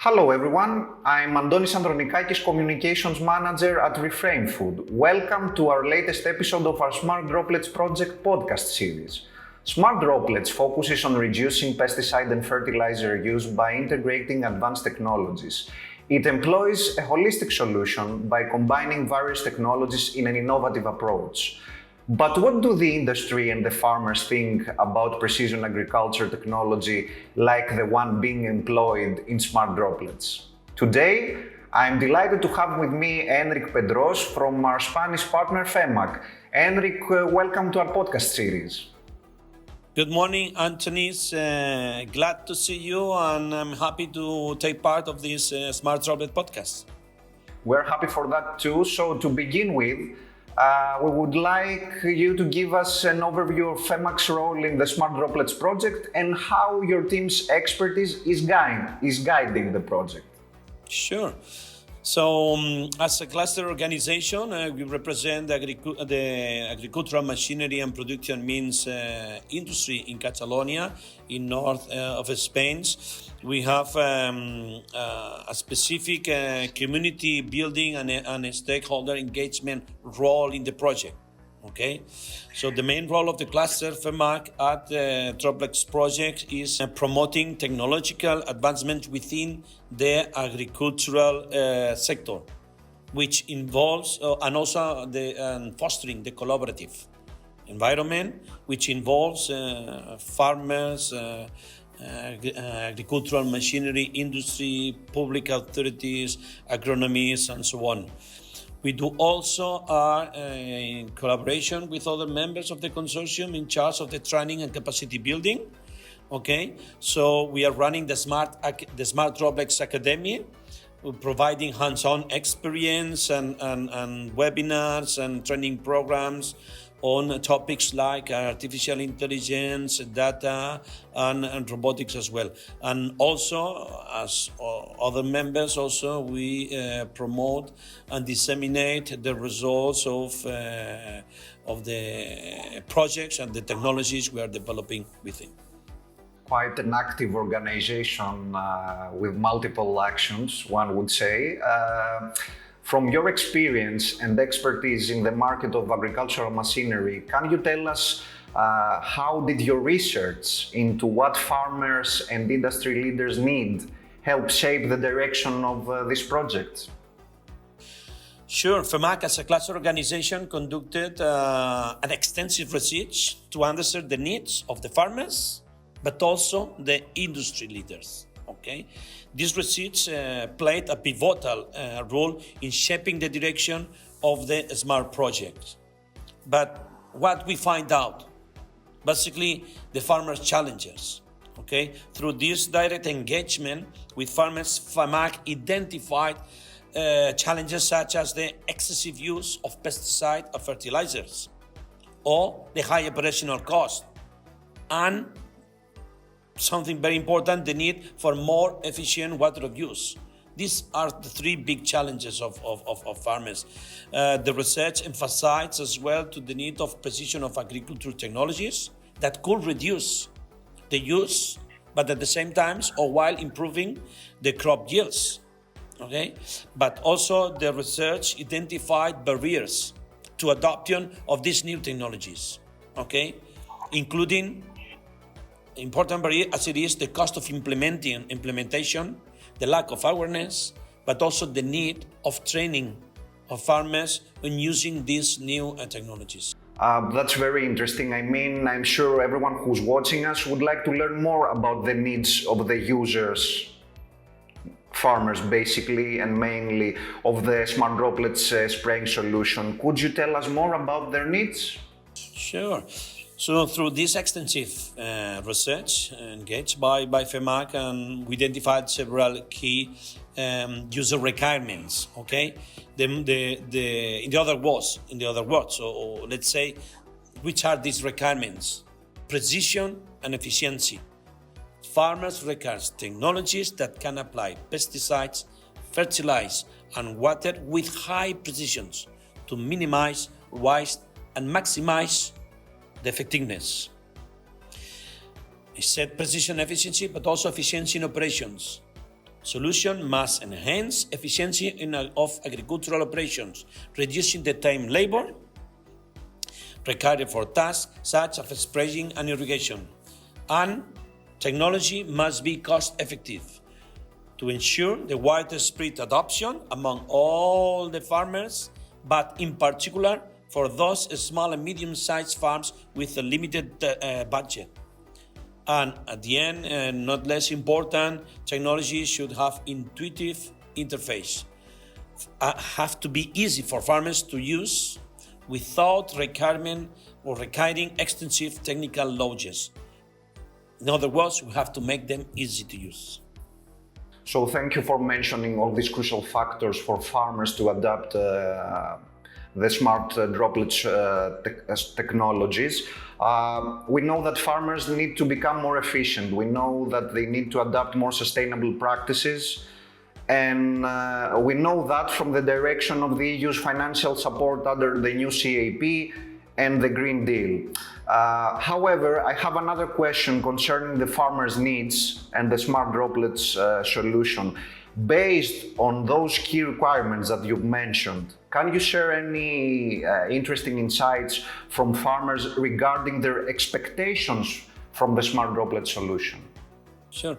Hello everyone, I'm Antonis Andronikakis, Communications Manager at reframe.food. Welcome to our latest episode of our Smart Droplets project podcast series. Smart Droplets focuses on reducing pesticide and fertilizer use by integrating advanced technologies. It employs a holistic solution by combining various technologies in an innovative approach. But what do the industry and the farmers think about precision agriculture technology like the one being employed in Smart Droplets? Today, I'm delighted to have with me Enric Pedrós from our Spanish partner FEMAC. Enric, welcome to our podcast series. Good morning, Antonis. Glad to see you, and I'm happy to take part of this Smart Droplet podcast. We're happy for that too. So to begin with, we would like you to give us an overview of FEMAC's role in the Smart Droplets project and how your team's expertise is guiding the project. Sure. So, as a cluster organization, we represent the agricultural machinery and production means industry in Catalonia, in north of Spain. We have a specific community building and a stakeholder engagement role in the project. Okay, so the main role of the cluster FEMAC at the Droplets project is promoting technological advancement within the agricultural sector, which involves and also fostering the collaborative environment, which involves farmers, agricultural machinery industry, public authorities, agronomists, and so on. We do also are in collaboration with other members of the consortium in charge of the training and capacity building. Okay, so we are running the Smart Droplets Academy, providing hands-on experience and webinars and training programs on topics like artificial intelligence, data, and robotics as well. And also, as other members, we promote and disseminate the results of the projects and the technologies we are developing within. Quite an active organization with multiple actions, one would say. From your experience and expertise in the market of agricultural machinery, can you tell us how did your research into what farmers and industry leaders need help shape the direction of this project? Sure. FEMAC, as a cluster organization, conducted an extensive research to understand the needs of the farmers, but also the industry leaders. Okay, this research played a pivotal role in shaping the direction of the SMART project. But what we find out, basically the farmers' challenges. Okay, through this direct engagement with farmers, FEMAC identified challenges such as the excessive use of pesticide and fertilizers, or the high operational cost, and something very important, the need for more efficient water use. These are the three big challenges of farmers. The research emphasized as well to the need of precision of agricultural technologies that could reduce the use, but at the same time, or while improving the crop yields. Okay, but also the research identified barriers to adoption of these new technologies. Okay, including important barrier as it is the cost of implementation, the lack of awareness, but also the need of training of farmers in using these new technologies. That's very interesting. I mean, I'm sure everyone who's watching us would like to learn more about the needs of the users, farmers basically, and mainly of the Smart Droplets spraying solution. Could you tell us more about their needs? Sure. So through this extensive research engaged by FEMAC, and we identified several key user requirements. Okay, in other words, so let's say, which are these requirements? Precision and efficiency. Farmers require technologies that can apply pesticides, fertilize, and water with high precisions to minimize waste and maximize the effectiveness. I said precision efficiency, but also efficiency in operations. Solution must enhance efficiency of agricultural operations, reducing the time labor required for tasks such as spraying and irrigation. And technology must be cost effective to ensure the widespread adoption among all the farmers, but in particular for those small and medium-sized farms with a limited budget. And at the end, not less important, technology should have intuitive interface, have to be easy for farmers to use without requiring extensive technical knowledge. In other words, we have to make them easy to use. So thank you for mentioning all these crucial factors for farmers to adapt the smart droplets technologies. We know that farmers need to become more efficient. We know that they need to adapt more sustainable practices. And we know that from the direction of the EU's financial support under the new CAP and the Green Deal. However, I have another question concerning the farmers' needs and the smart droplets solution. Based on those key requirements that you've mentioned, can you share any interesting insights from farmers regarding their expectations from the smart droplet solution? Sure.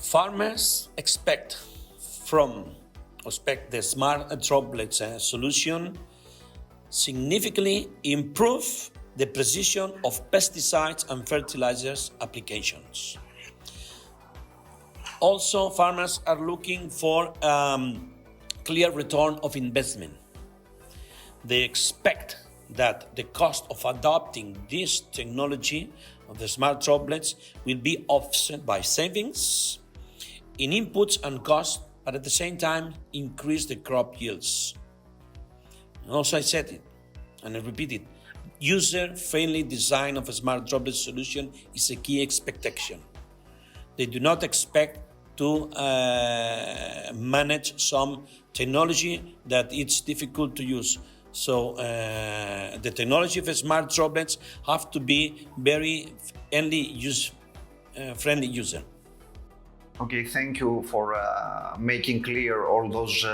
Farmers expect the smart droplets solution significantly improve the precision of pesticides and fertilizers applications. Also, farmers are looking for clear return of investment. They expect that the cost of adopting this technology of the smart droplets will be offset by savings in inputs and costs, but at the same time increase the crop yields. And also I said it, and I repeat it, user-friendly design of a smart droplet solution is a key expectation. They do not expect to manage some technology that it's difficult to use. So the technology of smart droplets have to be very friendly user. Okay, thank you for making clear all those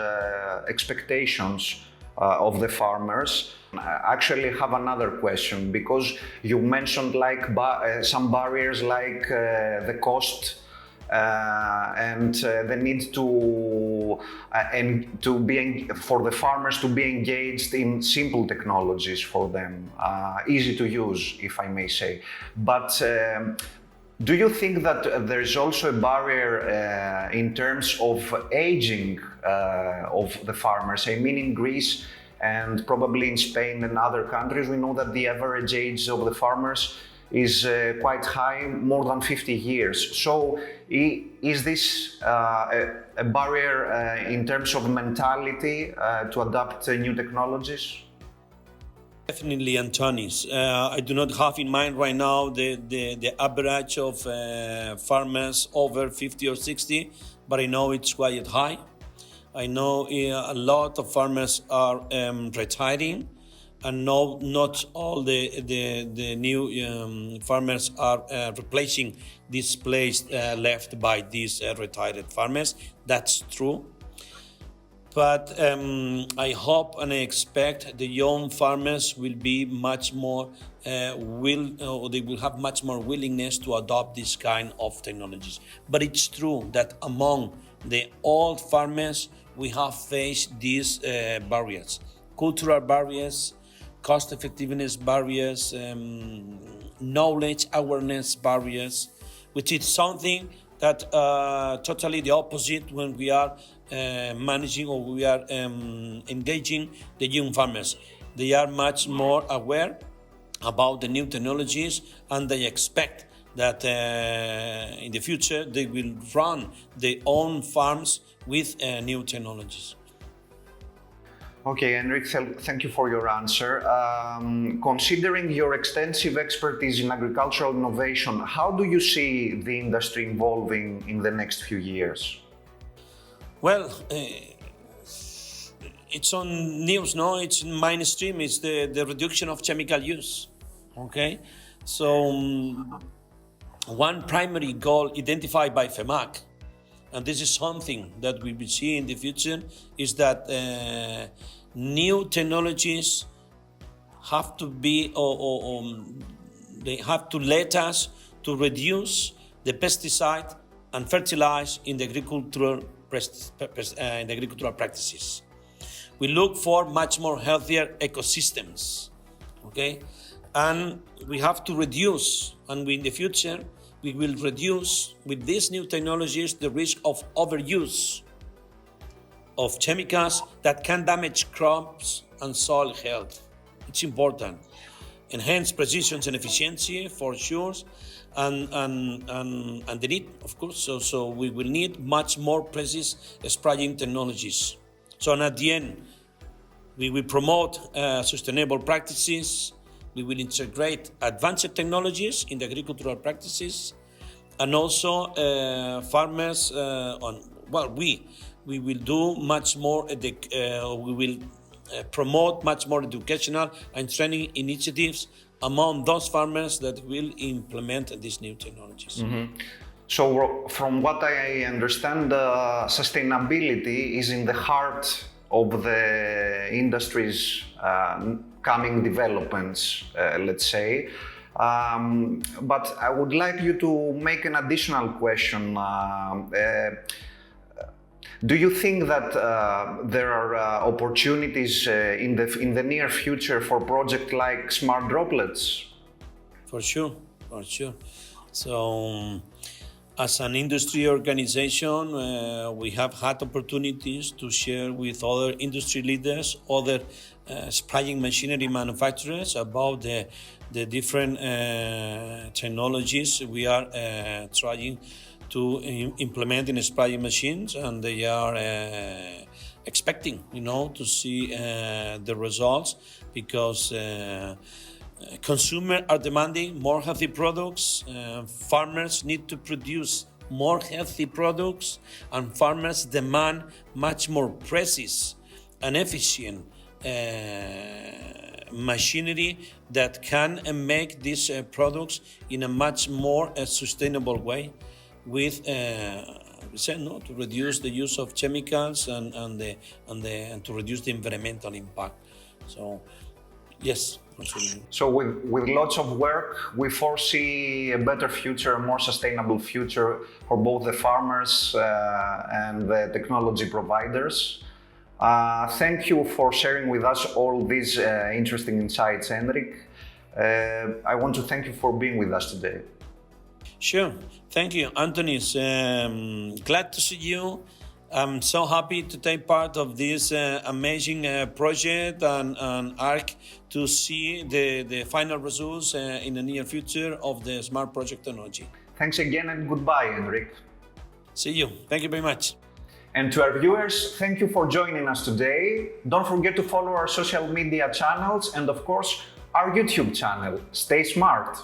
expectations of the farmers. I actually have another question, because you mentioned some barriers like the cost and the need for the farmers to be engaged in simple technologies for them, easy to use, if I may say. But do you think that there is also a barrier in terms of aging of the farmers? I mean, in Greece and probably in Spain and other countries, we know that the average age of the farmers is quite high, more than 50 years. So is this a barrier in terms of mentality to adapt new technologies? Definitely, Antonis. I do not have in mind right now the average of farmers over 50 or 60, but I know it's quite high. I know a lot of farmers are retiring, and not all the new farmers are replacing this place left by these retired farmers. That's true. But I hope and I expect the young farmers will be much more they will have much more willingness to adopt this kind of technologies. But it's true that among the old farmers we have faced these barriers, cultural barriers, cost effectiveness barriers, knowledge awareness barriers, which is something that totally the opposite when we are managing or we are engaging the young farmers. They are much more aware about the new technologies, and they expect that in the future they will run their own farms with new technologies. Okay, Enric, thank you for your answer. Considering your extensive expertise in agricultural innovation, how do you see the industry evolving in the next few years? Well, it's on news, no? It's mainstream. It's the reduction of chemical use. Okay, so one primary goal identified by FEMAC and this is something that we will see in the future, is that new technologies have to be, they have to let us to reduce the pesticide and fertilize in the agricultural practices. We look for much more healthier ecosystems, okay? And we have to reduce, and in the future, we will reduce with these new technologies the risk of overuse of chemicals that can damage crops and soil health. It's important. Enhance precision and efficiency for sure, and the need, of course. So we will need much more precise spraying technologies. So and at the end, we will promote sustainable practices. We will integrate advanced technologies in the agricultural practices, and also farmers. We will do much more. We will promote much more educational and training initiatives among those farmers that will implement these new technologies. Mm-hmm. So, from what I understand, sustainability is in the heart of the industry's coming developments, let's say. But I would like you to make an additional question. Do you think that there are opportunities in the near future for projects like Smart Droplets? For sure. So, as an industry organization, we have had opportunities to share with other industry leaders, other spraying machinery manufacturers about the different technologies we are trying to implement in spraying machines, and they are expecting, to see the results, because consumers are demanding more healthy products. Farmers need to produce more healthy products, and farmers demand much more precise and efficient machinery that can make these products in a much more sustainable way, with to reduce the use of chemicals and to reduce the environmental impact. So, yes. Absolutely. So with lots of work, we foresee a better future, a more sustainable future for both the farmers and the technology providers. Thank you for sharing with us all these interesting insights, Enric. I want to thank you for being with us today. Sure. Thank you, Antonis. Glad to see you. I'm so happy to take part of this amazing project and ARC to see the final results in the near future of the Smart Project technology. Thanks again and goodbye, Enric. See you. Thank you very much. And to our viewers, thank you for joining us today. Don't forget to follow our social media channels and, of course, our YouTube channel. Stay smart.